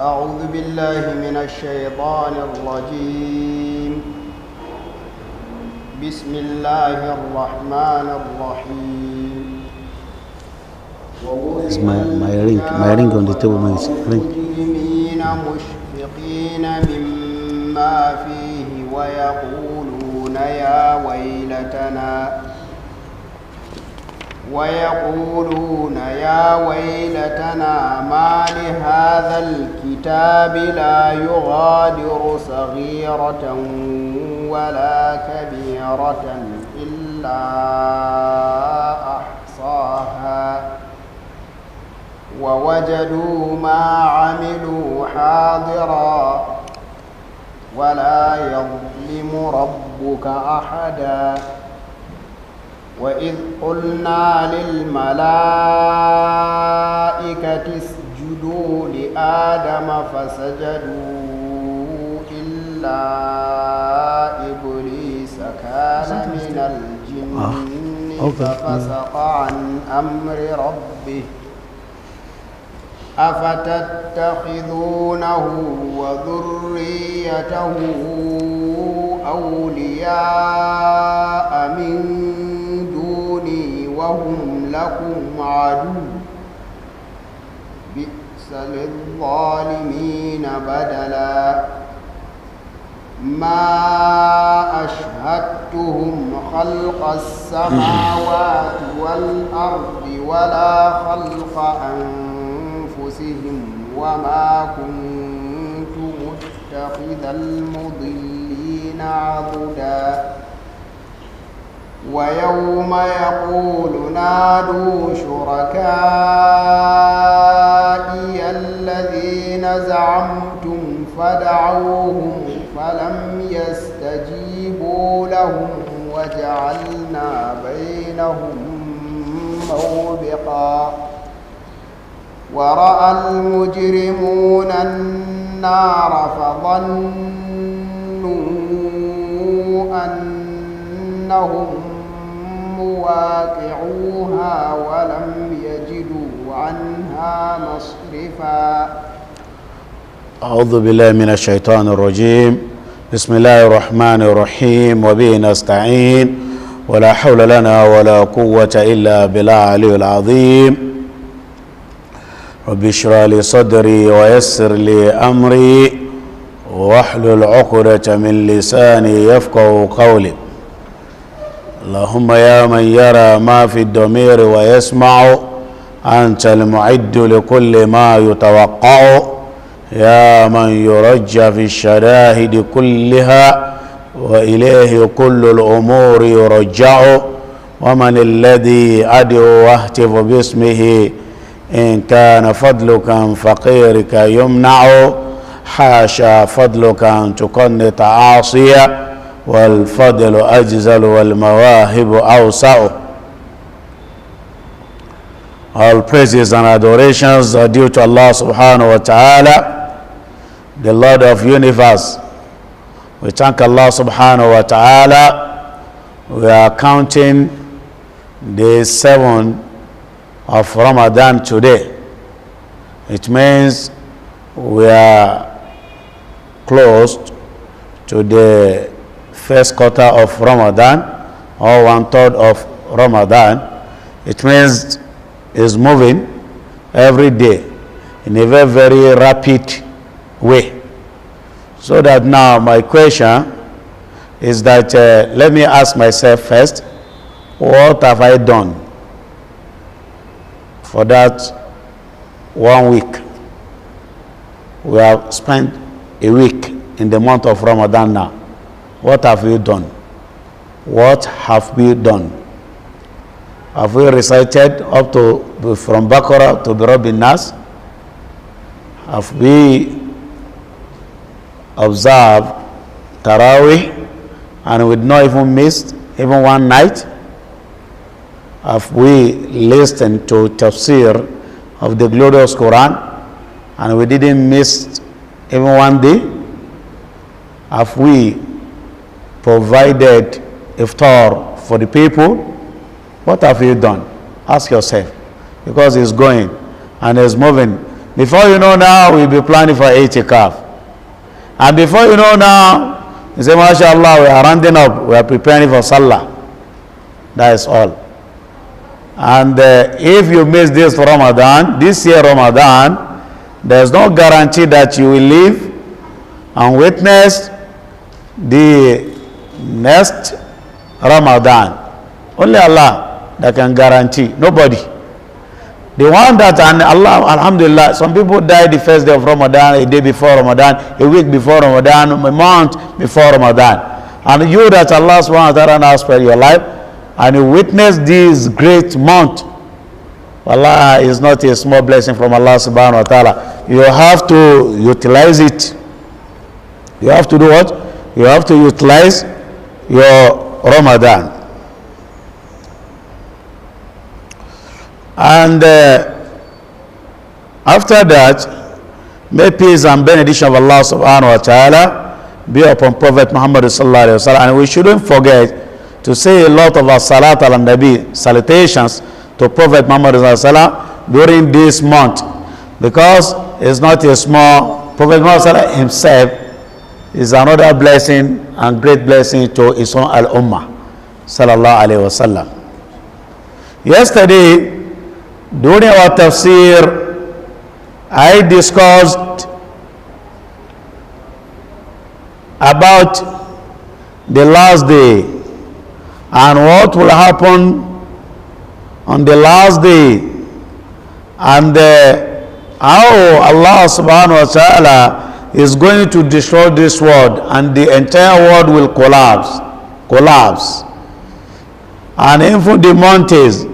أعوذ بالله من الشيطان الرجيم. بسم الله الرحمن الرحيم. It's my ring on the table, my ring. المجرمين مشفقين مما فيه ويقولون يا ويلتنا ما لهذا الكتاب لا يغادر صغيرة ولا كبيرة إلا أحصاها ووجدوا ما عملوا حاضرا ولا يظلم ربك أحدا. وإذ قلنا للملائكة اسجدوا لآدم فسجدوا إلا إبليس كان من الجن ففسق عن أمر ربه أفتتخذونه وذريته أولياء من دوني وهم لكم عدو بئس للظالمين بدلا. ما أشهدتهم خلق السماوات والأرض ولا خلق أنفسهم وما كنت متخذ المضلين عضدا. ويوم يقول نادوا شركائي الذين زعمتم فدعوهم فلم يستجيبوا لهم وجعلنا بينهم موبقا. ورأى المجرمون النار فظنوا أنهم مواقعوها ولم يجدوا عنها مصرفا. أعوذ بالله من الشيطان الرجيم. بسم الله الرحمن الرحيم وبه نستعين ولا حول لنا ولا قوة إلا بالله العلي العظيم. رب اشرح لي صدري ويسر لي أمري واحلل عقدة من لساني يفقهوا قولي. اللهم يا من يرى ما في الضمير ويسمع أنت المعد لكل ما يتوقع. يا من يرجى في الشدائد كلها وإليه كل الأمور يرجع. ومن الذي أدعو واهتف باسمه إن كان فضلك عن فقيرك يمنع. حاشا فضلك أن تقنط عاصيا والفضل أجزل والمواهب أوسع. All praises and adorations are due to Allah subhanahu wa ta'ala, the Lord of universe. We thank Allah subhanahu wa ta'ala. We are counting day 7 of Ramadan today. It means we are close to the first quarter of Ramadan, or 1/3 of Ramadan. It means it's moving every day in a very, very rapid way. So that now my question is that let me ask myself first, what have I done for that 1 week? We have spent a week in the month of Ramadan now. What have you done? What have we done? Have we recited up to from Baqarah to Rabbin Nas? Have we observed Taraweeh and we not even missed even one night? Have we listened to Tafsir of the glorious Quran and we didn't miss even one day? Have we provided iftar for the people? What have you done? Ask yourself, because it's going and it's moving Before you know now, we'll be planning for itikaf. And before you know now, you say, MashaAllah, we are rounding up, we are preparing for Salah. That is all. And if you miss this Ramadan, this year Ramadan, there is no guarantee that you will live and witness the next Ramadan. Only Allah that can guarantee, nobody. The one that, and Allah, alhamdulillah, some people die the first day of Ramadan, a day before Ramadan, a week before Ramadan, a month before Ramadan. And you that Allah subhanahu wa ta'ala has spared your life, and you witness this great month, Allah is not a small blessing from Allah subhanahu wa ta'ala. You have to utilize it. You have to do what? You have to utilize your Ramadan. And after that, may peace and benediction of Allah subhanahu wa ta'ala be upon Prophet Muhammad sallallahu alayhi wa sallam. And we shouldn't forget to say a lot of our salat al-nabi, salutations to Prophet Muhammad sallallahu alayhi wa sallam during this month, because it's not a small, Prophet Muhammad sallallahu alayhi wa sallam himself is another blessing and great blessing to his own al-ummah sallallahu alayhi wa sallam. Yesterday, during our tafsir, I discussed about the last day and what will happen on the last day, and how Allah subhanahu wa ta'ala is going to destroy this world, and the entire world will collapse. And even the mountains,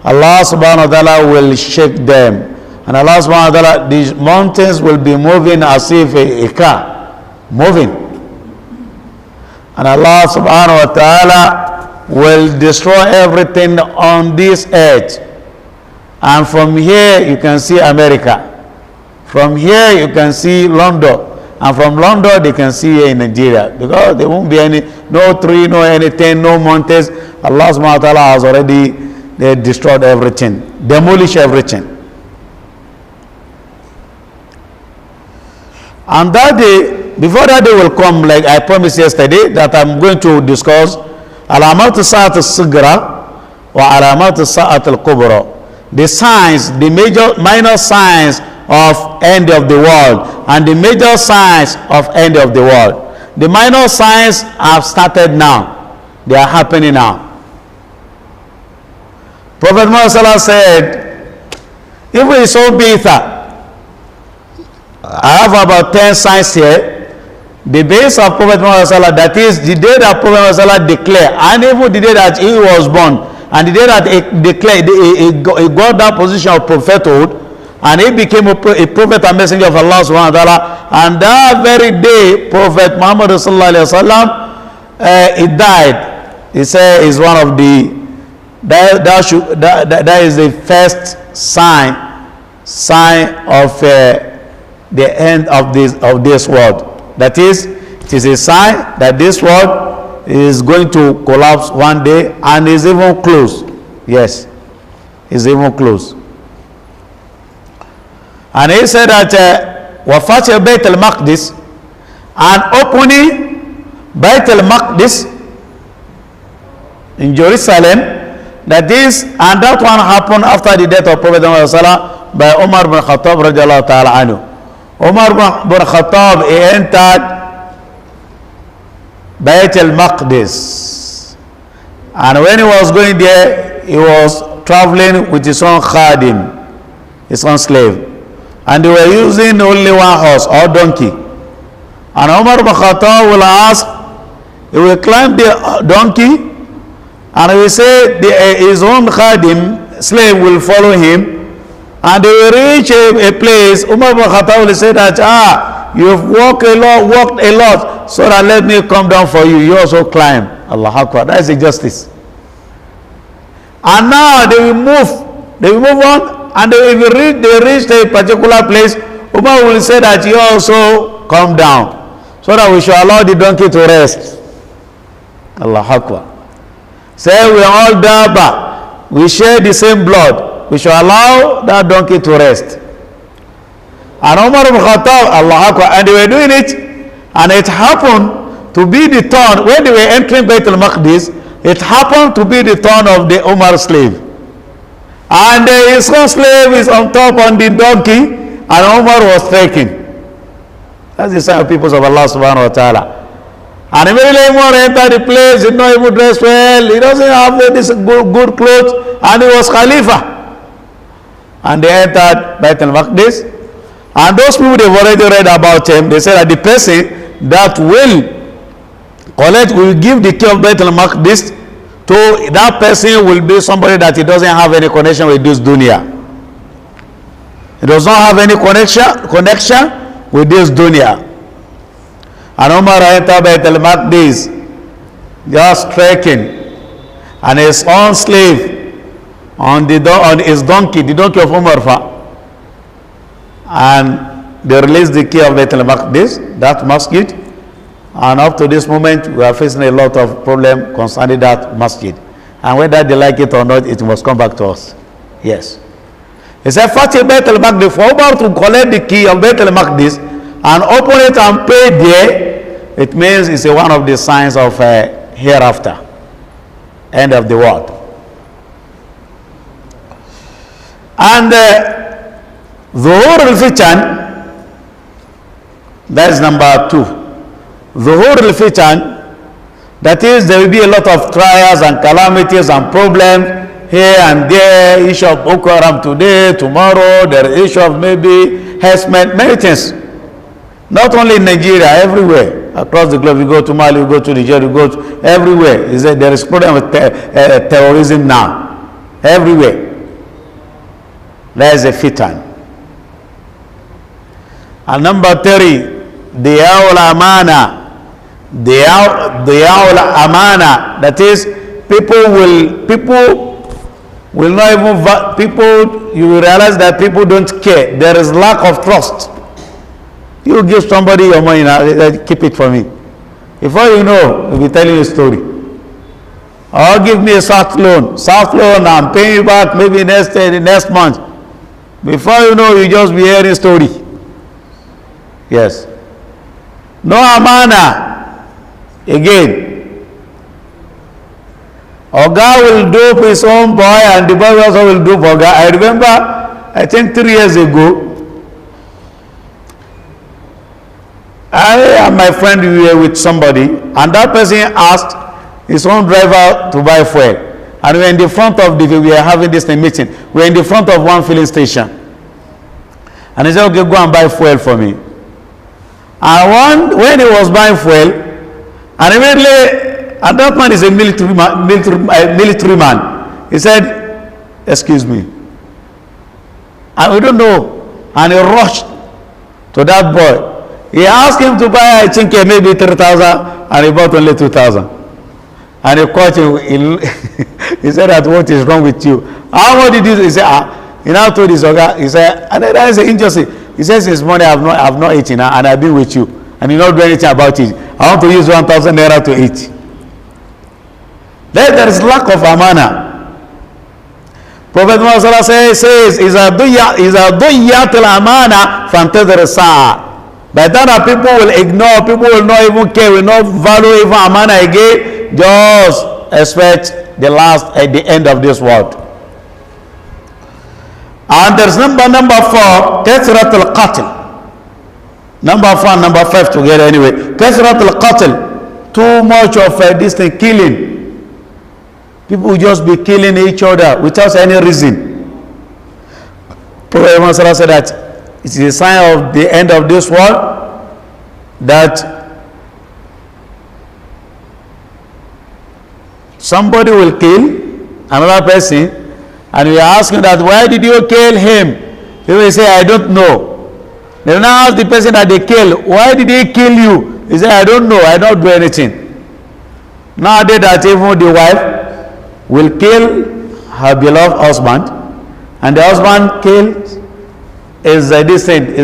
Allah subhanahu wa ta'ala will shake them. And Allah subhanahu wa ta'ala, these mountains will be moving as if a car moving. And Allah subhanahu wa ta'ala will destroy everything on this earth. And from here you can see America. From here you can see London. And from London they can see here in Nigeria. Because there won't be no tree, no anything, no mountains. Allah subhanahu wa ta'ala has already destroyed everything, demolished everything. And that day, before that day will come, like I promised yesterday, that I'm going to discuss alamat sa'at al-sigra wa alamat sa'at al-kubra, the signs, the minor signs of end of the world and the major signs of end of the world. The minor signs have started now. They are happening now. Prophet Muhammad said, if we so bitter, I have about 10 signs here. The base of Prophet Muhammad, that is the day that Prophet Muhammad declared, and even the day that he was born, and the day that he declared, he got that position of prophethood, and he became a prophet and messenger of Allah subhanahu wa ta'ala. And that very day, Prophet Muhammad sallallahu alayhi wa sallam, he died. He said is one of the, that is the first sign of the end of this world. That is, it is a sign that this world is going to collapse one day, and is even close. Yes, is even close. And he said that Wafat Bayt al-Maqdis, and opening Bayt al-Maqdis in Jerusalem, that is, and that one happened after the death of Prophet Muhammad by Umar bin Khattab radiallahu ta'ala anhu. Umar bin Khattab, he entered Bayt al-Maqdis, and when he was going there, he was traveling with his own khadim, his own slave, and they were using only one horse or donkey. And Umar bin Khattab will ask, he will climb the donkey, and he will say his own khadim, slave, will follow him, and they will reach a place. Umar bin Khattab will say that, you've walked a lot, so that let me come down for you. You also climb. Allah Akbar. That is the justice. And now they will move on, and they reach a particular place. Umar will say that you also come down, so that we shall allow the donkey to rest. Allah Akbar. Say we are all Daba, we share the same blood, we shall allow that donkey to rest. And Umar ibn Khattab, Allah Akbar, and they were doing it, and it happened to be the turn, when they were entering Bayt al-Maqdis, it happened to be the turn of the Umar slave. And his own slave is on top on the donkey, and Umar was trekking. That's the sign of people of Allah subhanahu wa ta'ala. And immediately Umar entered the place, did not even dress well, he doesn't have this good clothes, and he was Khalifa. And they entered Bayt al-Maqdis, and those people, they've already read about him. They said that the person that will give the key of Bayt al-Maqdis to that person will be somebody that he doesn't have any connection with this dunya. He does not have any connection with this dunya. And Umar entered Bayt al-Maqdis, just trekking, and his own slave on his donkey, the donkey of Umar, and they released the key of Bayt al-Maqdis, that masjid. And up to this moment, we are facing a lot of problem concerning that masjid. And whether they like it or not, it must come back to us. Yes. He said, Fatih Bayt al-Maqdis, for Umar to collect the key of Bayt al-Maqdis and open it and pay there, it means it's one of the signs of hereafter, end of the world. And Zuhur al-Fitan, that is number 2. Zuhur al-Fitan, that is, there will be a lot of trials and calamities and problems here and there. Issue of Boko Haram today, tomorrow, there is issue of maybe harassment, many things. Not only in Nigeria, everywhere. Across the globe, you go to Mali, you go to Nigeria, you go to everywhere. There is problem with terrorism now. Everywhere. There is a fitan. And number 3, Diya'ul Amana. Diya'ul Amana. That is, people will not even, you will realize that people don't care. There is lack of trust. You give somebody your money now, keep it for me. Before you know, he'll be telling you a story. Or give me a soft loan. Soft loan, I'm paying you back maybe next month. Before you know, you just be hearing story. Yes. No amana. Again. Oga will do his own boy, and the boy also will do for Oga. I remember, I think 3 years ago, I and my friend were with somebody, and that person asked his own driver to buy fuel. And we were in the front of we were having this meeting. We were in the front of one filling station. And he said, okay, go and buy fuel for me. And when he was buying fuel, and immediately, and that man is a military man. He said, excuse me. And we don't know. And he rushed to that boy. He asked him to buy, I think, maybe 3,000, and he bought only 2,000. And he caught him. He said, that what is wrong with you? How much did you do? He said, he now told his Oga, he said, and that is an injustice. He says, his money I have not eaten, and I've been with you, and you not do anything about it. I want to use 1,000 naira to eat. There is lack of amana. Prophet Muhammad says, إِذَا ضُيَّتِ الْأَمَانَةِ فَانْتَظِرِ السَّاعَةِ. By the time that people will ignore, people will not even care, will not value even amana again, just expect the end of this world. And there's number 4, كثرة القتل. Number 4 and number 5 together anyway. كثرة القتل. Too much of this thing, killing. People will just be killing each other without any reason. Prophet Muhammad said that it is a sign of the end of this world, that somebody will kill another person, and we are asking that, why did you kill him? He will say, I don't know. They will now ask the person that they kill, why did he kill you? He said, I don't know, I don't do anything. Nowadays that even the wife will kill her beloved husband, and the husband kills his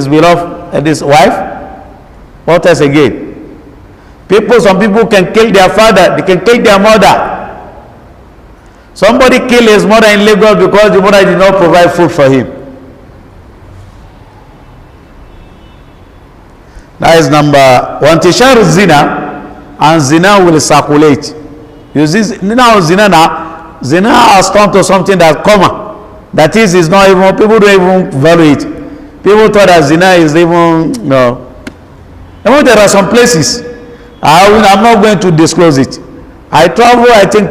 beloved his wife. What else again? Some people can kill their father, they can kill their mother. Somebody killed his mother in Lagos because the mother did not provide food for him. That is number one. Tishar zina, and zina will circulate. You see, now zina has turned to something that's common. That is not even, people don't even value it. People thought that zina is even, no. And there are some places, I'm not going to disclose it. I travel, I think,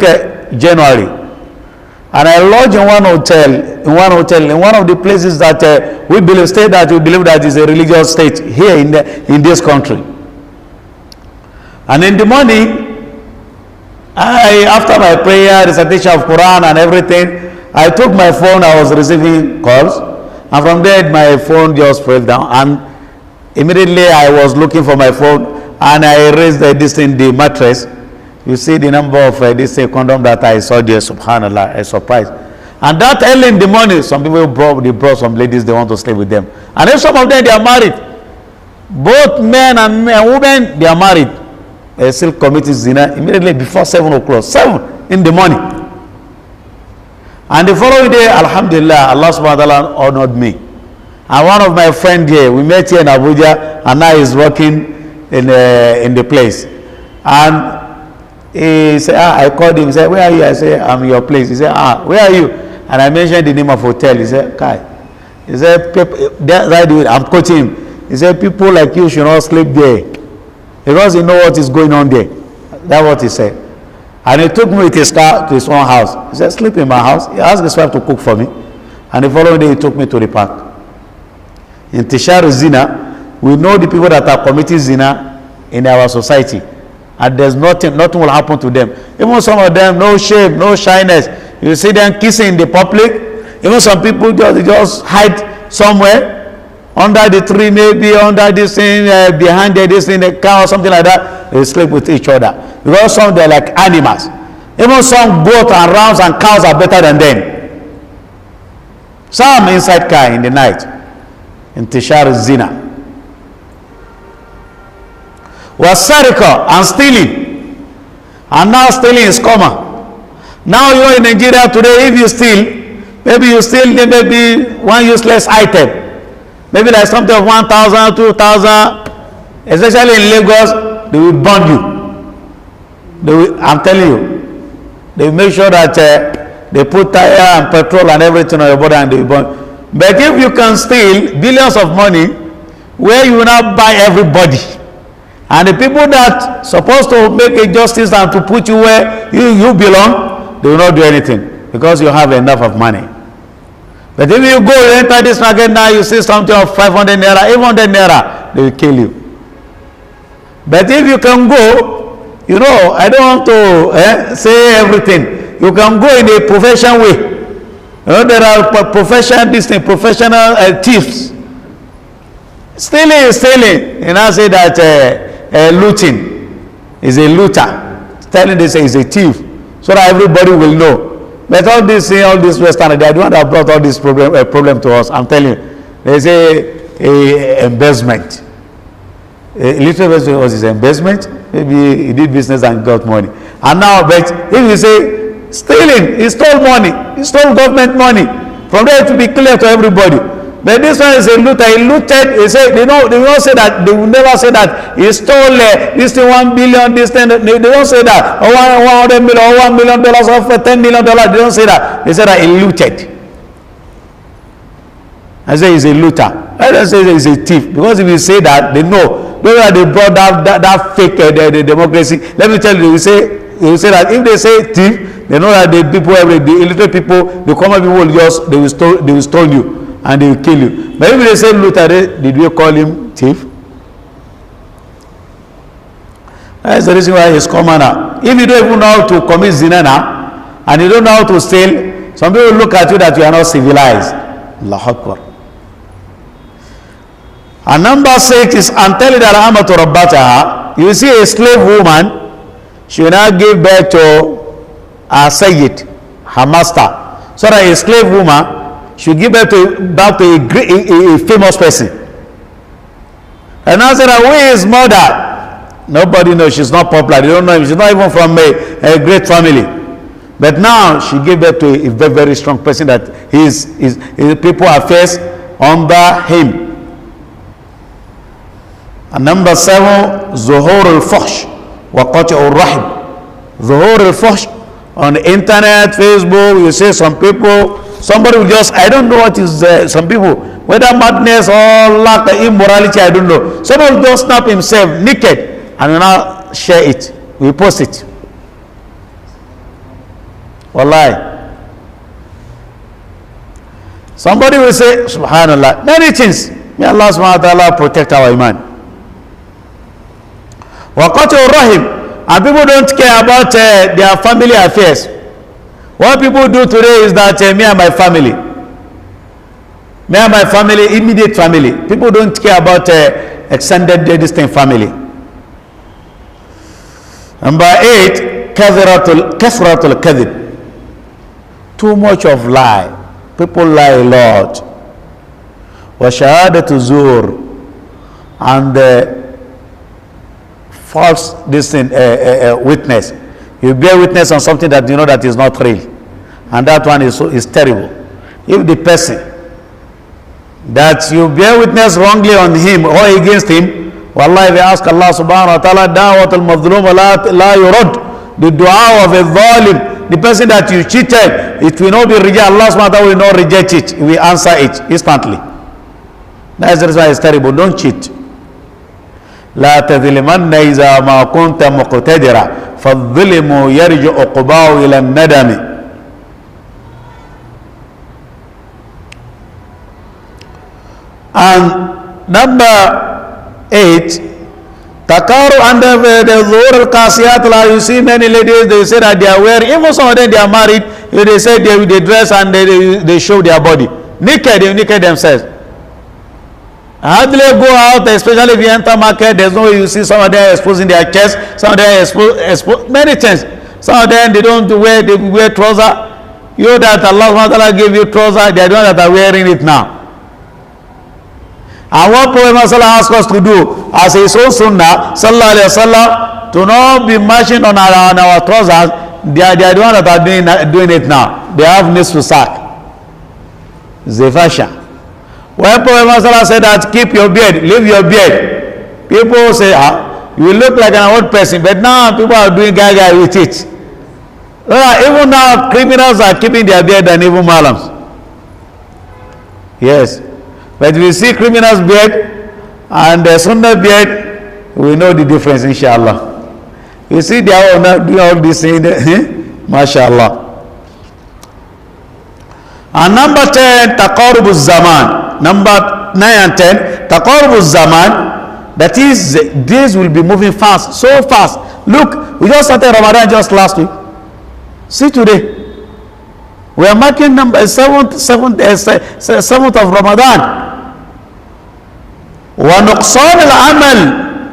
January. And I lodge in one hotel, in one of the places that we believe that is a religious state here in this country. And in the morning, after my prayer, recitation of Quran and everything, I took my phone, I was receiving calls, and from there my phone just fell down, and immediately I was looking for my phone, and I raised the mattress. You see the number of this condom that I saw there, subhanallah, I surprised. And that early in the morning, some people brought some ladies, they want to stay with them. And if some of them, they are married. Both men and women, they are married. They still committing zina immediately before 7 o'clock, 7 in the morning. And the following day, alhamdulillah, Allah subhanahu wa ta'ala honored me. And one of my friends here, we met here in Abuja, and now he's working in the place. And he said, I called him, he said, where are you? I said, I'm in your place. He said, where are you? And I mentioned the name of hotel. He said, Kai. He said, I'm coaching him. He said, people like you should not sleep there, because you know what is going on there. That's what he said. And he took me with his car to his own house. He said, sleep in my house. He asked his wife to cook for me. And the following day, he took me to the park. In Tishar Zina, we know the people that are committing zina in our society. And there's nothing will happen to them. Even some of them, no shame, no shyness. You see them kissing in the public. Even some people just hide somewhere, under the tree, maybe under this thing, behind this thing, the car or something like that. They sleep with each other. Because some, they're like animals. Even some goats and rams and cows are better than them. Some inside car in the night. In Tishar Zina. Was sarika, and stealing. And now stealing is common. Now you are in Nigeria today, if you steal, maybe you steal maybe one useless item. Maybe like something of 1,000, 2,000, especially in Lagos, they will burn you. I'm telling you, they will make sure that they put tire and petrol and everything on your body and they will burn. But if you can steal billions of money, where you will not buy everybody, and the people that supposed to make a justice and to put you where you belong, they will not do anything because you have enough of money. But if you go enter this market now, you see something of 500 naira, 800 naira, they will kill you. But if you can go, you know, I don't want to say everything. You can go in a professional way. You know, there are professional thieves. Stealing is stealing. And I say that looting is a looter. Telling this is a thief, so that everybody will know. But all this Western, they are the one that brought all this problem to us. I'm telling you, they say embezzlement. A little bit was his investment. Maybe he did business and got money. And now, but if you say stealing, he stole money, he stole government money. From there to be clear to everybody. But this one is a looter. He looted. He said they will say that. They will never say that he stole this thing, 1 billion, this thing. They don't say that. Or 100 million, or $1 million, or $10 million. They don't say that. They say that he looted. I say he's a looter. I don't say he's a thief, because if you say that, they know. Those are they brought that fake the democracy. Let me tell you, they will say that if they say thief, they know that the people, the illiterate people, the common people they will stone you. And they will kill you. But if they say looter, did we call him thief? That's the reason why he's common now. If you don't even know how to commit zina now, and you don't know how to steal, some people look at you that you are not civilized. Allahu Akbar. And number 6 is Anteli Daramatu Rabbataha. You see a slave woman, she will not give birth to a Sayyid, her master. So that a slave woman should give birth to a famous person. And I said, who is mother? Nobody knows. She's not popular. They don't know him. She's not even from a great family. But now she gave birth to a very, very strong person that his people are faced under him. And number 7, Zuhur al-Fuhsh wa Qat'u al-Rahim. Zuhur al-Fuhsh on the internet, Facebook, you see some people, somebody will just, I don't know what is some people, whether madness or lack of immorality, I don't know. Somebody will just snap himself naked and will now share it. We post it. Wallahi. Somebody will say, Subhanallah, many things. May Allah subhanahu wa ta'ala protect our iman. Waqatu rahim. And people don't care about their family affairs. What people do today is that me and my family, immediate family. People don't care about extended distant family. Number 8, kathratul kadhib. Too much of lie. People lie a lot. Wa shahadatu zur, and false witness. You bear witness on something that you know that is not real, and that one is terrible. If the person that you bear witness wrongly on him or against him, wallahi, we ask Allah subhanahu wa ta'ala, da'watul mazlum la yurad, the dua of a zalim, the person that you cheated, it will not be rejected. Allah subhanahu wa ta'ala will not reject it, he will answer it instantly. That's the reason it's terrible. Don't cheat. لا تظلمن إذا ما كنت مقتدرا فالظلم يرجع عقباه إلى الندم. And number 8, Takaru under the Zuhur al-Qasiyat. You see many ladies, they say that they are wearing, even some of them they are married, they say they dress and they show their body. Naked, they naked themselves. Hardly go out, especially if you enter market, there's no way you see some of them exposing their chest, some of them expose many things. Some of them they wear trouser. You know that Allah gave you trouser, they are the ones that are wearing it now. And what Prophet asked us to do as his own sunnah, sallallahu alayhi wa sallam, to not be marching on our trousers. They are the ones that are doing it now. They have nisfu sack. Zefasha. When Prophet said that keep your beard, leave your beard, people say, you look like an old person, but now people are doing gaga with it. Even now criminals are keeping their beard and even malams. Yes. But we see criminals' beard and the sunnah beard, we know the difference, inshallah. You see they are not doing all this thing, mashallah. And number 10, taqarub zaman. Number 9 and 10, taqarub zaman. That is, days will be moving fast, so fast. Look, we just started Ramadan just last week. See today, we are marking number 7th of Ramadan. Wa nuqsan al-amal,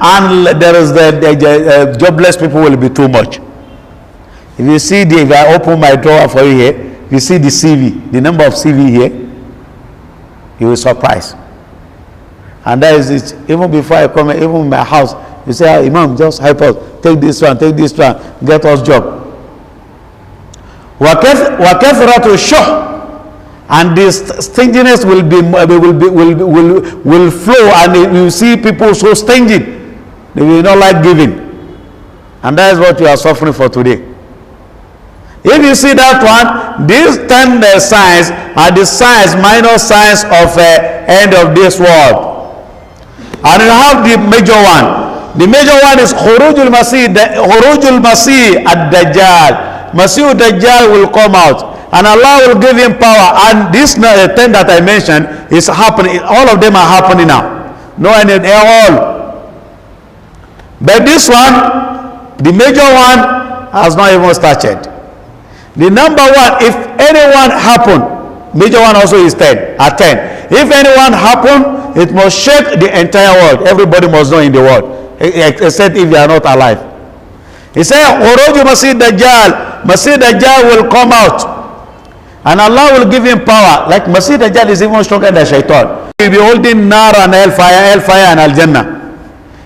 and there is the jobless people will be too much. If you see if I open my drawer for you here, you see the CV, the number of CV here, you will surprise. And that is it. Even before I come, even in my house, you say, Imam, just help us, take this one, get us job. Wa kathratu shuh, and this stinginess will flow, and you will see people so stingy, they will not like giving, and that is what we are suffering for today. If you see that one, these 10 signs are the signs, minor signs of end of this world. And you have the major one. The major one is Khurujul Masih ad-Dajjal. Masih ad-Dajjal will come out, and Allah will give him power. And this 10 that I mentioned is happening. All of them are happening now. No, and all. But this one, the major one, has not even started. The number 1, if anyone happen, major one also is 10, at 10. If anyone happen, it must shake the entire world. Everybody must know in the world, except if you are not alive. He said, Uruju Masih Dajjal. Masih Dajjal will come out, and Allah will give him power. Like Masih Dajjal is even stronger than Shaitan. He will be holding Nar and Hellfire and Al-Jannah.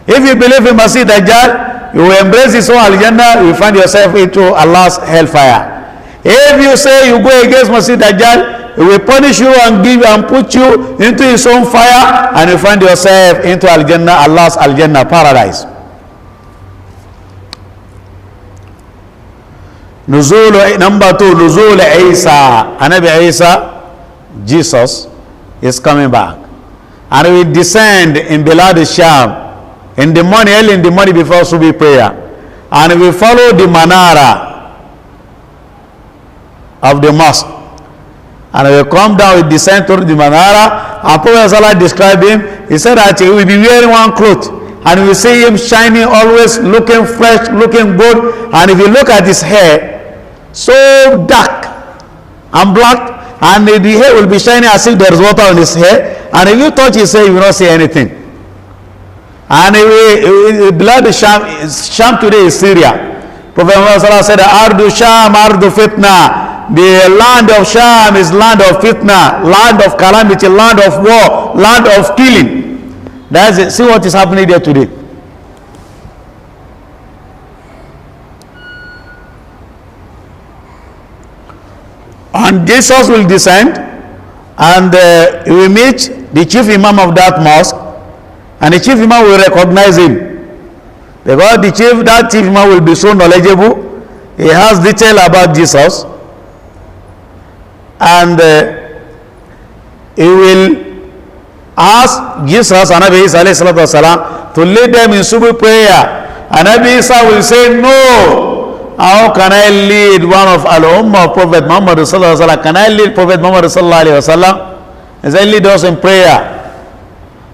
If you believe in Masih Dajjal, you will embrace his own Al-Jannah, you will find yourself into Allah's Hellfire. If you say you go against Masih Dajjal, He will punish you and give and put you into his own fire, and you find yourself into Al-Jannah, Allah's Al-Jannah, paradise. Number 2, Nuzul Isa. Anabi Isa, Jesus, is coming back. And he will descend in Bilad Sham in the morning, early in the morning before Subi prayer. And he will follow the manara of the mosque. And he will come down, he will descend to the manara. And Prophet Sallallahu described him. He said that he will be wearing one cloth. And we see him shining, always looking fresh, looking good. And if you look at his hair, so dark and black, and the hair will be shining as if there is water on his hair. And if you touch his hair, you will not see anything. And blood Sham today is Syria. Prophet Muhammad said, Ardu Sham, Ardu Fitna. The land of Sham is land of fitna, land of calamity, land of war, land of killing. That's it. See what is happening there today. And Jesus will descend, and he will meet the chief imam of that mosque, and the chief imam will recognize him, because that chief imam will be so knowledgeable. He has detail about Jesus, and he will ask Jesus and Nabi Isa to lead them in Subuh prayer. And Nabi Isa will say, no, how can I lead one of Al-Ummah of Prophet Muhammad sallallahu alaihi wasallam? Can I lead Prophet Muhammad sallallahu alaihi wasallam? He said, lead us in prayer.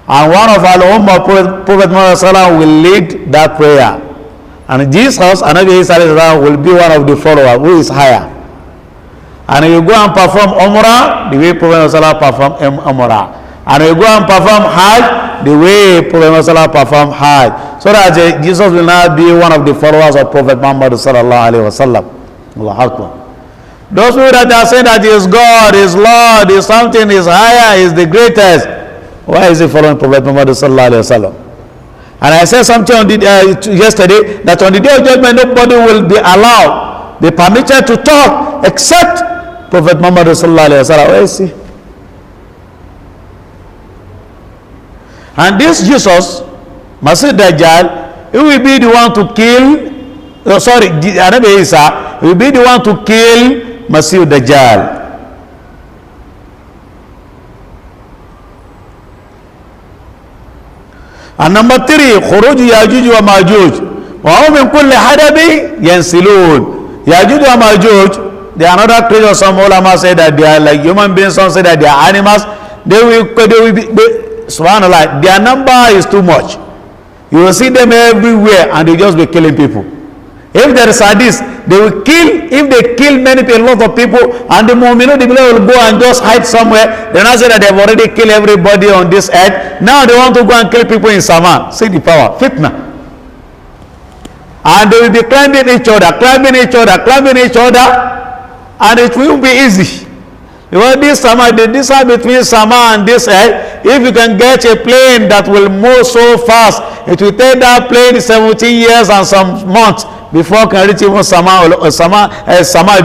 And one of Al-Ummah of Prophet Muhammad sallallahu alaihi wasallam will lead that prayer. And Jesus and Nabi Isa will be one of the followers who is higher. And you go and perform Umrah the way Prophet sallallahu performed Umrah. And you go and perform Hajj the way Prophet Muhammad performed Hajj. So that Jesus will not be one of the followers of Prophet Muhammad sallallahu alaihi wasallam. Allahu Akbar. Those people that are saying that he is God, is Lord, is something, is higher, is the greatest, why is he following Prophet Muhammad sallallahu alaihi wasallam? And I said something on yesterday, that on the day of judgment nobody will be allowed, be permitted to talk except Prophet Muhammad sallallahu alaihi wasallam. Where is he? And this Jesus, Masih Dajjal, he will be the one to kill, Anabi Isa will be the one to kill Masih Dajjal. And number 3, Khuruj Yajuj wa Majuj. Wa hum min kulli hadabi yansilun. Yajuj wa Majuj, they are another creature. Some ulama say that they are like human beings, some say that they are animals. They will be subhanallah, their number is too much. You will see them everywhere and they just be killing people. If there is hadith, they will kill. If they kill many people, a lot of people, and the mu'minun, the people will go and just hide somewhere. They not say that they have already killed everybody on this earth. Now they want to go and kill people in Sama. See the power, fitna. And they will be climbing each other, and it will be easy. Because this Sama, the distance between Sama and this earth, if you can get a plane that will move so fast, it will take that plane 17 years and some months before can reach even Sama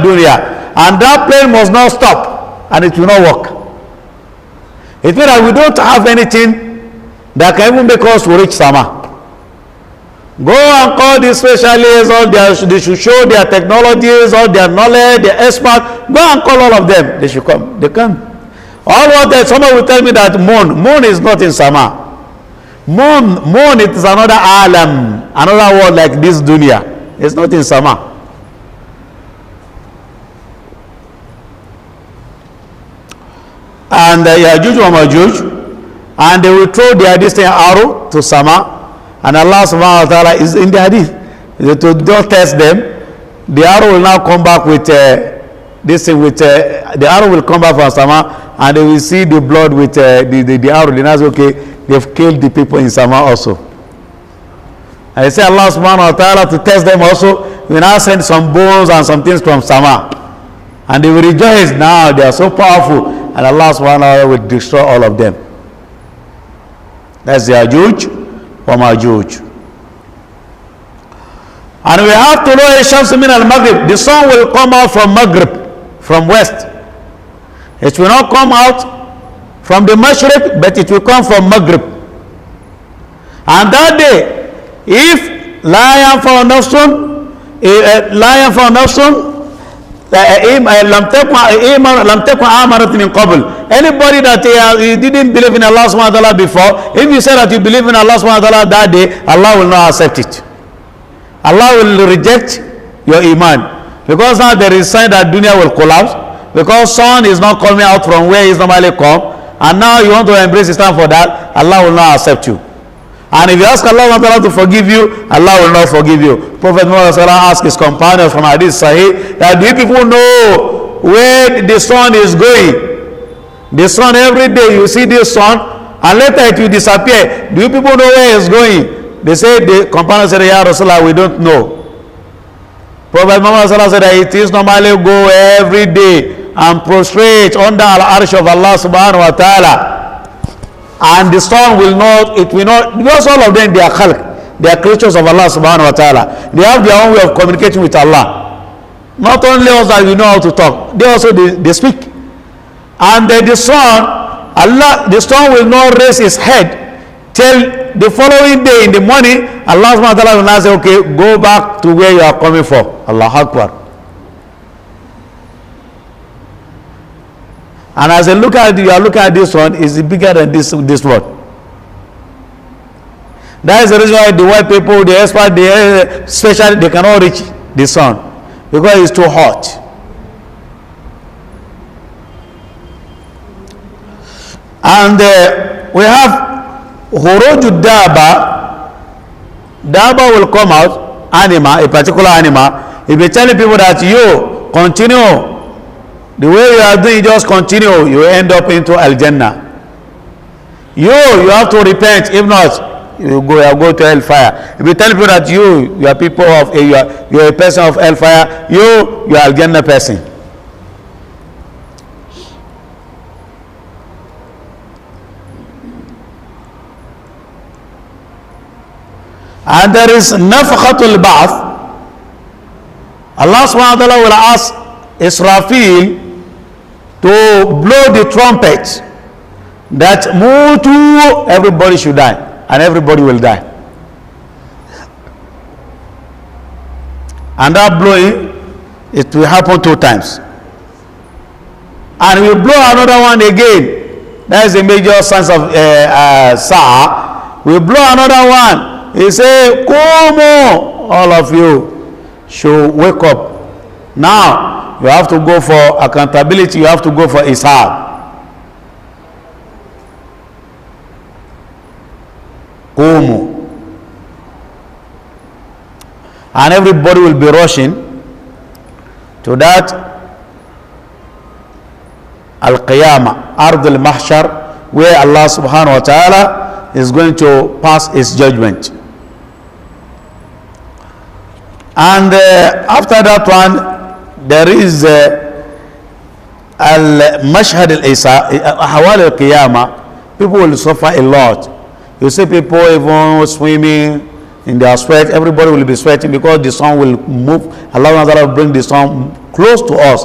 Dunya. And that plane must not stop, and it will not work. It means that we don't have anything that can even make us to reach Sama. Go and call the specialists, they should show their technologies, all their knowledge, their experts. Go and call all of them. They should come. They come. All what that someone will tell me that moon is not in Sama. Moon it is another alam, another world like this dunya. It's not in Sama. And Yajuj wa Majuj, and they will throw their distant arrow to Sama. And Allah subhanahu wa ta'ala is in the hadith. To don't test them, the arrow will now come back with the arrow will come back from Sama, and they will see the blood with the arrow. They say, okay, they've killed the people in Sama also. And they say Allah subhanahu wa ta'ala to test them also, will now send some bones and some things from Sama. And they will rejoice. Now they are so powerful, and Allah subhanahu wa ta'ala will destroy all of them. That's the Yajuj wa Majuj. And we have to know Shams min al-Maghrib. The sun will come out from Maghrib, from west. It will not come out from the Mashriq, but it will come from Maghrib. And that day, if لا ينفع نفس لم تكن آمنت من قبل. Anybody that he didn't believe in Allah subhanahu wa ta'ala before, if you say that you believe in Allah subhanahu wa ta'ala that day, Allah will not accept it. Allah will reject your iman. Because now there is sign that dunya will collapse, because sun is not coming out from where he normally come, and now you want to embrace Islam for that, Allah will not accept you. And if you ask Allah to forgive you, Allah will not forgive you. Prophet Muhammad asked his companions from Hadith Sahih that, do you people know where the sun is going? The sun, every day you see this sun, and later it will disappear. Do you people know where it's going? They say, the companions said, Ya Rasulullah, we don't know. Prophet Muhammad said that it is normally go every day and prostrate under al-arsh of Allah subhanahu wa ta'ala. And the sun will not, it will not, because all of them, they are khalq, they are creatures of Allah subhanahu wa ta'ala. They have their own way of communicating with Allah. Not only us that we know how to talk, they also they speak. And the sun will not raise his head till the following day in the morning. Allah subhanahu wa ta'ala will not say, okay, go back to where you are coming from. Allah Akbar. And as I look at you are looking at this one, is bigger than this one. That is the reason why the white people, the expert, especially they cannot reach the sun because it's too hot. And we have Huruju Daba. Daba will come out, animal, a particular animal. If you tell people that you continue the way you are doing, just continue, you end up into Al-Jannah. You have to repent. If not, you go to hellfire. If you tell people that you are people of you are a person of hellfire, you are Al-Jannah person. And there is Nafkhatul Ba'ath. Allah subhanahu wa ta'ala will ask Israfil to blow the trumpet that Mutu, everybody should die, and everybody will die. And that blowing, it will happen 2 times. And we blow another one again. That is a major sense of Sa'ah. We blow another one. He say, Kumu, all of you should wake up. Now, you have to go for accountability. You have to go for ishaq. Qumu. And everybody will be rushing to that Al-Qiyamah, Ard al-Mahshar, where Allah subhanahu wa ta'ala is going to pass his judgment. And after that one, there is al-mashhad al-isa, hawal al-qiyamah. People will suffer a lot. You see people even swimming in their sweat. Everybody will be sweating because the sun will move. Allah will bring the sun close to us,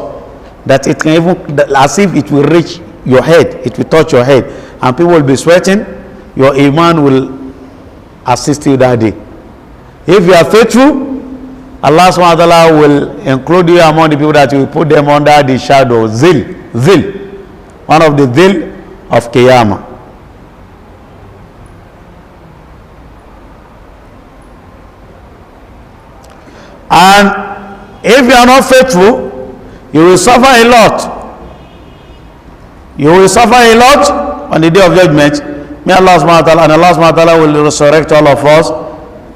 that it can even, as if it will reach your head, it will touch your head, and people will be sweating. Your iman will assist you that day. If you are faithful, Allah subhanahu wa ta'ala will include you among the people that will put them under the shadow. Zil. One of the zil of Qiyamah. And if you are not faithful, you will suffer a lot. You will suffer a lot on the day of judgment. May Allah subhanahu wa ta'ala, and Allah subhanahu wa ta'ala will resurrect all of us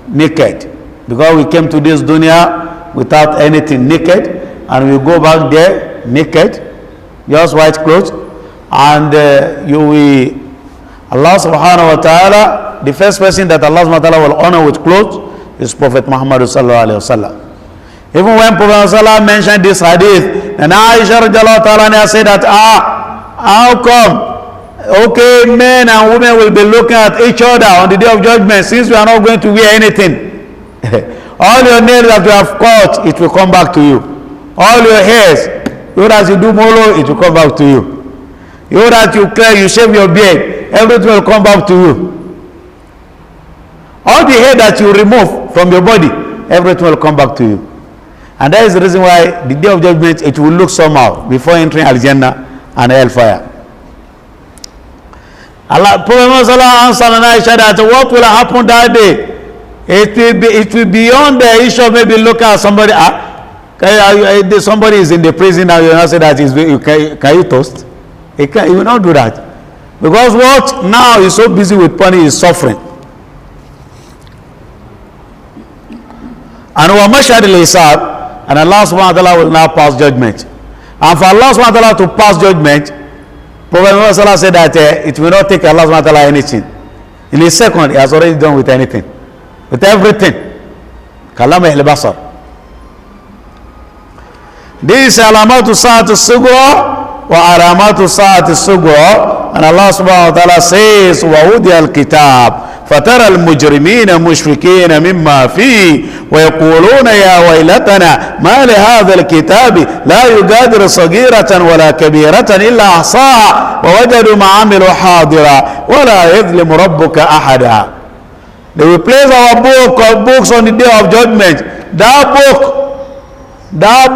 naked. Because we came to this dunya without anything, naked, and we go back there naked, just white clothes, and Allah subhanahu wa ta'ala, the first person that Allah subhanahu wa ta'ala will honor with clothes is Prophet Muhammad sallallahu alayhi wa sallam. Even when Prophet sallallahu mentioned this hadith, and Aisha radiallahu ta'ala said that, how come? Okay, men and women will be looking at each other on the day of judgment, since we are not going to wear anything. All your nails that you have cut, it will come back to you. All your hairs, even as you do molo, it will come back to you. You that you clear, you shave your beard, everything will come back to you. All the hair that you remove from your body, everything will come back to you. And that is the reason why the day of judgment, it will look somehow before entering Al-Jannah and hellfire. Allah, Prophet answered and Aisha that what will happen that day? It will be beyond the issue of maybe look at somebody. Somebody is in the prison now. You not say that can you toast? He will not do that, because what now is so busy with punishing is suffering. And and Allah subhanahu wa ta'ala will now pass judgment. And for Allah subhanahu wa ta'ala to pass judgment, Prophet Muhammad said that it will not take Allah subhanahu wa ta'ala anything. In a second, he has already done with anything, with everything. Kalam al-basar. This is alamatu sa'at al-sugra wa alamatu sa'at al-sugra. And Allah subhanahu wa ta'ala says, وَهُدِيَ الْكِتَابِ فترى المجرمين مشفقين مما فيه ويقولون يا ويلتنا ما لهذا الكتاب لا يغادر صغيرة ولا كبيرة إلا أحصاها ووجدوا ما عملوا حاضرا ولا يظلم ربك أحدا. They will place our book or books on the day of judgment. That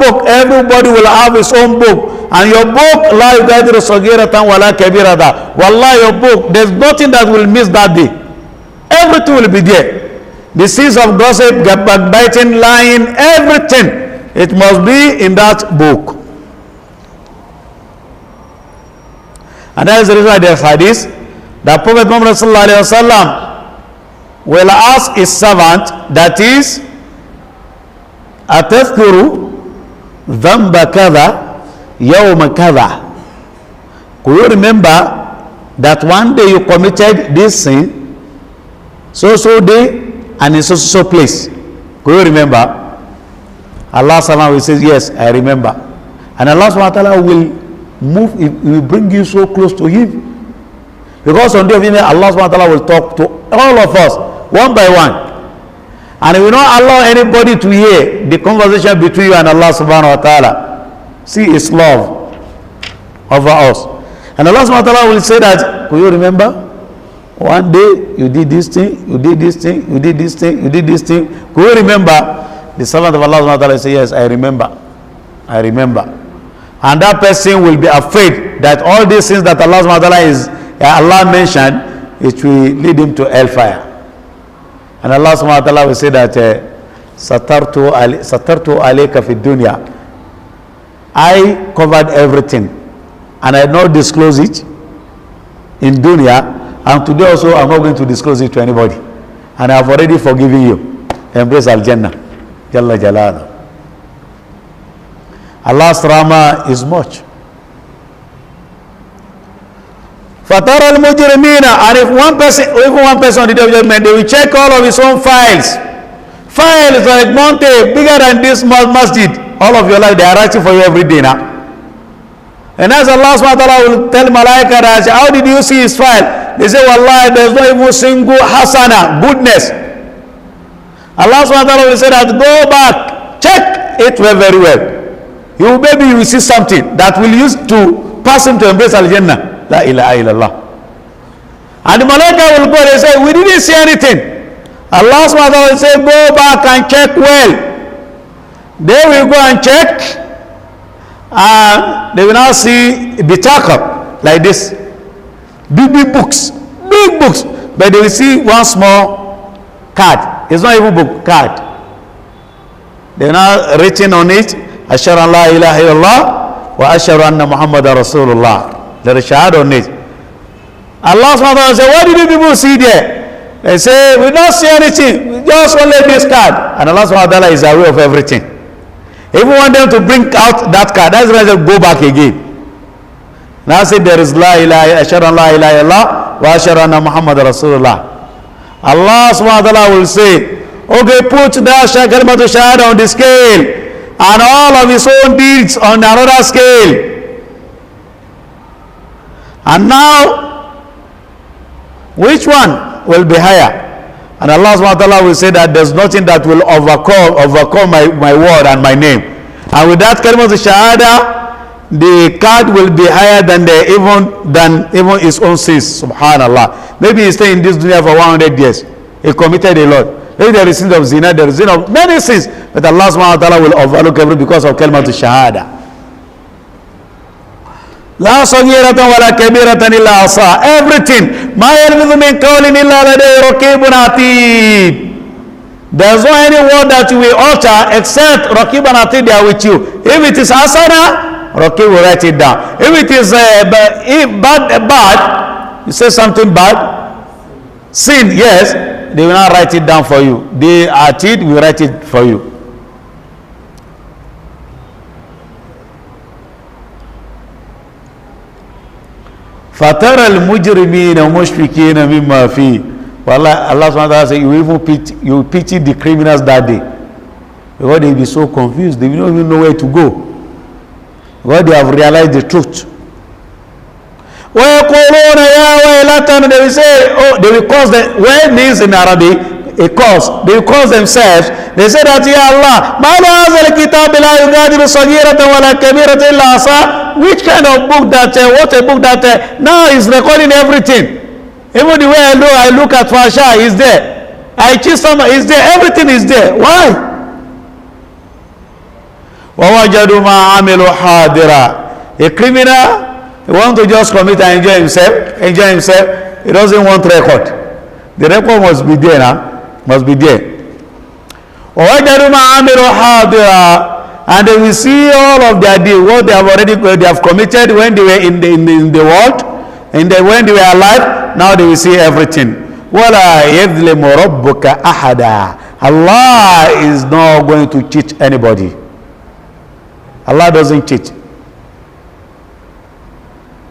book, everybody will have his own book. And your book, لا يغادر صغيرة ولا كبيرة. Wallah, your book, there's nothing that will miss that day. Everything will be there. The sins of gossip, backbiting, lying, everything. It must be in that book. And that is the reason why there is hadith that Prophet Muhammad sallallahu alaihi wasallam will ask his servant, that is, Atadhkuru dhanba kadha yawma kadha. Could you remember that one day you committed this sin, so day, and in so place? Could you remember? Allah subhanahu will say, yes, I remember. And Allah subhanahu wa ta'ala will move, will bring you so close to him. Because on the day of judgment, Allah subhanahu wa ta'ala will talk to all of us, one by one. And he will not allow anybody to hear the conversation between you and Allah subhanahu wa ta'ala. See his love over us. And Allah subhanahu wa ta'ala will say that, could you remember? One day you did this thing, you did this thing, you did this thing, you did this thing. Could you remember? The servant of Allah subhanahu wa ta'ala say, yes, I remember. I remember. And that person will be afraid that all these things that Allah subhanahu wa ta'ala Allah mentioned, it will lead him to hellfire. And Allah subhanahu wa ta'ala will say that Satartu alayka fi dunya. I covered everything and I did not disclose it in dunya. And today also I'm not going to disclose it to anybody. And I have already forgiven you. Embrace Al-Jannah. Jalla Jalala. Allah's rahmah is much. Fatara al-mujrimina. And if one person on the day of judgment, they will check all of his own files. Files like mountain, bigger than this masjid. All of your life, they are writing for you every day now. And as Allah subhanahu wa ta'ala will tell Malaika that, how did you see his file? They say, Wallahi, there's not even single hasana, goodness. Allah subhanahu wa ta'ala will say that, go back, check it very well. Maybe you will see something that will use to pass him to embrace Al-Jannah. La ilaha illallah. And the Malaika will go, they say, we didn't see anything. Allah subhanahu wa ta'ala will say, go back and check well. They will go and check, and they will now see bitaka like this. Big books, but they will see one small card. It's not even book, card. They are now written on it, Ashhadu an la ilaha illallah wa ashhadu anna Muhammadan Rasulullah. There is shahada on it. Allah subhanahu wa ta'ala say, what did you people see there? They say, we don't see anything, we just only this card. And Allah subhanahu wa ta'ala is aware of everything. If you want them to bring out that card, that's why they go back again. Now say there is la ilaha illallah wa ashhadu anna Muhammadan Rasulullah. Allah subhanahu wa ta'ala will say, okay, put that kalimatu shahada on the scale and all of his own deeds on another scale. And now, which one will be higher? And Allah subhanahu wa ta'ala will say that there's nothing that will overcome my word and my name. And with that kalimatu shahada, the card will be higher than even his own sins. Subhanallah. Maybe he stayed in this dunya for 100 years. He committed a lot. Maybe there is sin of zina, there is sin of many sins. But Allah subhanahu wa ta'ala will overlook everything because of kalimat shahada. لا صغيرة ولا كبيرة إلا عصا. Everything. ما يلفظ من قول إلا لديه رقيب عتيد. There's no any word that you will utter except Raqib and Atid, they are with you. If it is Asana, Raqib will write it down. If it is bad, you say something bad, sin, yes, they will not write it down for you. The Atid will write it for you. فَتَرَى الْمُجْرِمِينَ مُشْفِكِينَ مِمَّا فِيهِ. Wallah, Allah subhanahu wa ta'ala says, you pity the criminals that day. Because they will be so confused, they will not even know where to go. Because they have realized the truth. وَيَقُولُونَ يَا وَيْلَتَنَا. They will say, oh, they will cause them, when means in Arabic, a cause. They will cause themselves. They say that, Ya Allah, مَا لَهَذَا الْكِتَابِ لَا يُغَادِرُ صَغِيرَةً وَلَا كَبِيرَةً إِلَّا أَحْصَاهَا. Which kind of book that, what a book that, now is recording everything. Even the way I look at Fasha is there. I choose someone is there. Everything is there. Why? وَوَجَدُوا مَا عَمِلُوا حَاضِرًا. A criminal, he wants to just commit and enjoy himself. He doesn't want record. The record must be there now. Must be there. وَوَجَدُوا مَا عَمِلُوا حَاضِرًا. And they will see all of their deeds, what they have committed when they were in the world, and when they were alive. Now they will see everything. وَلَا يَظْلِمُ رَبُّكَ أَحَدًا. Allah is not going to cheat anybody. Allah doesn't cheat.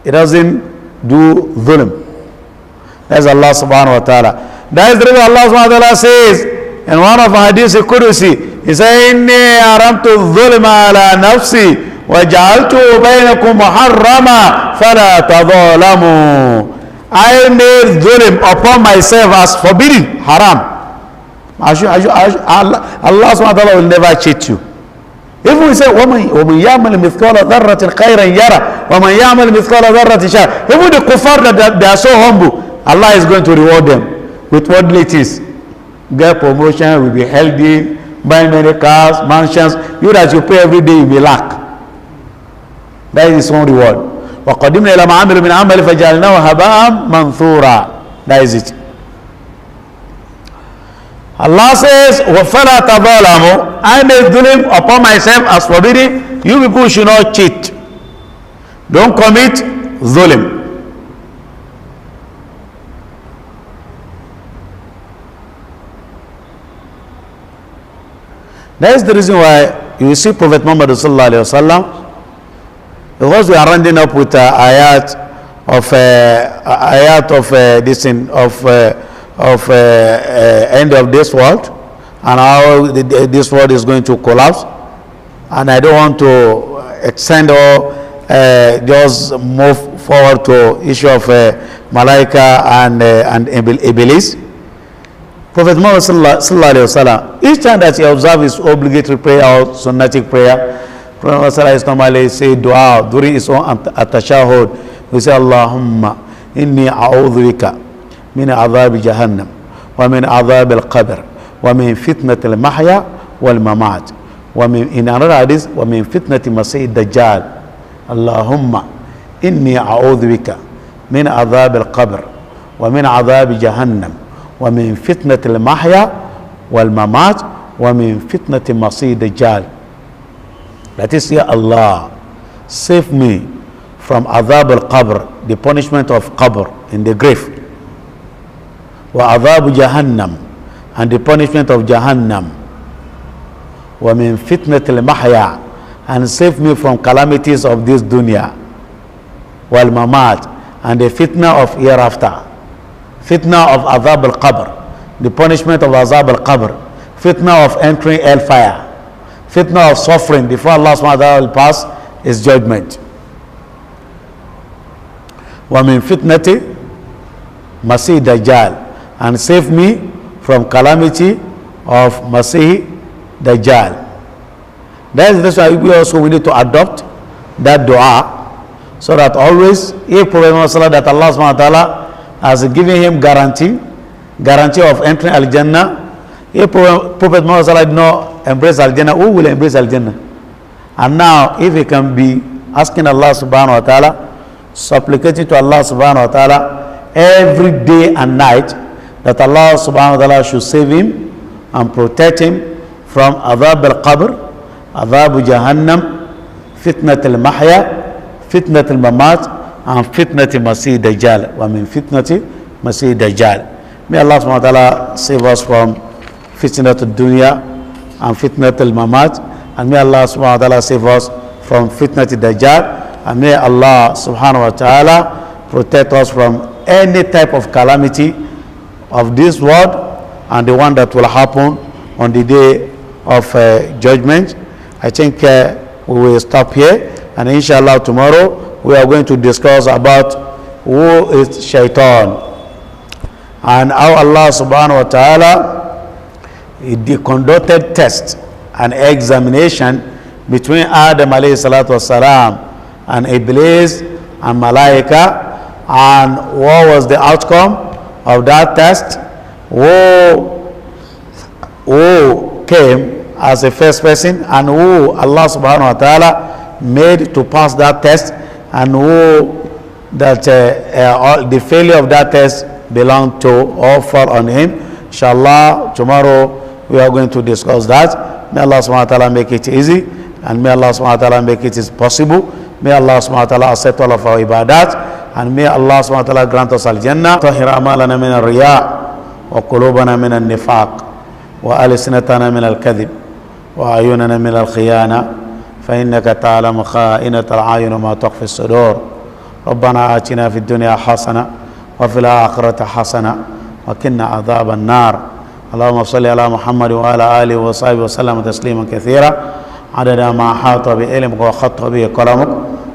He doesn't do dhulm. That's Allah subhanahu wa ta'ala. That is the reason Allah subhanahu wa ta'ala says in one of Hadith al-Qudusi, He says, إِنِّي أَرَمْتُ الظُّلْمَ عَلَى نَفْسِي وَجَعَلْتُهُ بَيْنَكُمْ مُحَرَّمًا فَلَا تَظَالَمُوا. I made dhulm upon myself as forbidden, haram. Allah subhanahu wa ta'ala will never cheat you. If we say, وَمَنْ يَعْمَلْ مِثْقَالَ ذَرَّةٍ خَيْرًا يَرَى وَمَنْ يَعْمَلْ مِثْقَالَ ذَرَّةٍ شَرًّا. Even the kuffar that they are so humble, Allah is going to reward them with worldly things. Get promotion, will be healthy, buy many cars, mansions. You that you pay every day, you may lack. That is his own reward. وَقَدِمْنَا إِلَى مَا عَمِلُوا مِنْ عَمَلٍ فَجَعَلْنَاهُ هَبَاءً مَنْثُورًا. That is it. Allah says, وَفَلَا تَظَالَمُوا. I made dhulm upon myself as forbidden. You people should not cheat. Don't commit dhulm. That is the reason why you see Prophet Muhammad sallallahu alaihi wasallam, because we are rounding up with ayat of this thing of end of this world, and how this world is going to collapse. And I don't want to extend or just move forward to issue of Malaika and Iblis. Prophet Muhammad sallallahu alaihi wasallam, each time that he observes his obligatory prayer or sunnatic prayer, Prophet is normally say dua during his own at-tashahhud. We say, Allahumma inni a'udhu bika min adhab jahannam wa min adhab al-qabr wa min fitnat al-mahya wal-mamat wa min, in another hadith, wa min fitnat masih dajjal. Allahumma inni a'udhu bika min adhab al-qabr wa min adhab jahannam wa min fitnat al-mahya wal-mamat wa min fitnat masih dajjal. That is, Ya Allah, save me from adhab al-qabr, the punishment of qabr, in the grave, wa adhab jahannam, and the punishment of jahannam, wa min fitnat al-mahya, and save me from calamities of this dunya, wal mamat, and the fitna of hereafter, fitna of adhab al-qabr, the punishment of adhab al-qabr, fitna of entering hellfire, fitna of suffering before Allah subhanahu wa ta'ala will pass his judgment. Wa min fitnati Masih Dajjal, and save me from calamity of Masih Dajjal. That is why we need to adopt that dua, so that always, if Prophet Muhammad that Allah subhanahu wa ta'ala has given him guarantee of entering Al-Jannah, if Prophet Muhammad did not embrace Al-Jannah, who will embrace Al-Jannah? And now, if he can be asking Allah subhanahu wa ta'ala, supplicating to Allah subhanahu wa ta'ala every day and night, that Allah subhanahu wa ta'ala should save him and protect him from Adhab al-Qabr, Adhab Jahannam, Fitnat al-Mahya, Fitnat al-Mamat, and Fitnat al-Masih Dajjal, wa min Fitnat al-Masih Dajjal. May Allah subhanahu wa ta'ala save us from Fitnat al-Dunya and Fitnat al-Mamat, and may Allah subhanahu wa ta'ala save us from Fitnat al-Dajjal, and may Allah subhanahu wa ta'ala protect us from any type of calamity of this world and the one that will happen on the day of judgment. I think we will stop here, and inshallah tomorrow we are going to discuss about who is shaitan and how Allah subhanahu wa ta'ala conducted test and examination between Adam alayhi salatu wasalam and Iblis and Malaika, and what was the outcome of that test, who came as a first person, and who Allah subhanahu wa ta'ala made to pass that test, and who that the failure of that test belonged to or fall on him. Inshallah, tomorrow we are going to discuss that. May Allah subhanahu wa ta'ala make it easy, and may Allah subhanahu wa ta'ala make it possible. May Allah subhanahu wa ta'ala accept all of our ibadat, and may Allah subhanahu wa ta'ala grant us al-Jannah. Tahir amalana min al-riya wa qulubana min al-nifaq wa alsinatana min al-kadhib wa ayunana min al-khiyana fa innaka ta'lamu kha'inata al-ayun ma tukhfi as-sudur. ربنا آتنا في الدنيا حسنة وفي الآخرة حسنة وقنا عذاب النار. اللهم صل على محمد وعلى آله وصحبه وسلم تسليما كثيرا عدد ما أحاط بعلمك وخط به قلمك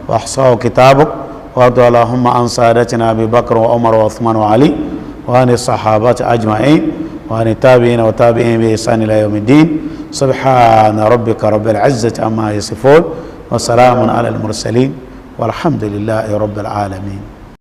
وأحصاه كتابك. وارض اللهم عن سادتنا أبي بكر وعمر وعثمان وعلي وعن الصحابة أجمعين وعن التابعين وتابعين بإحسان إلى يوم الدين. سبحان ربك رب العزة عما يصفون وسلام على المرسلين والحمد لله رب العالمين.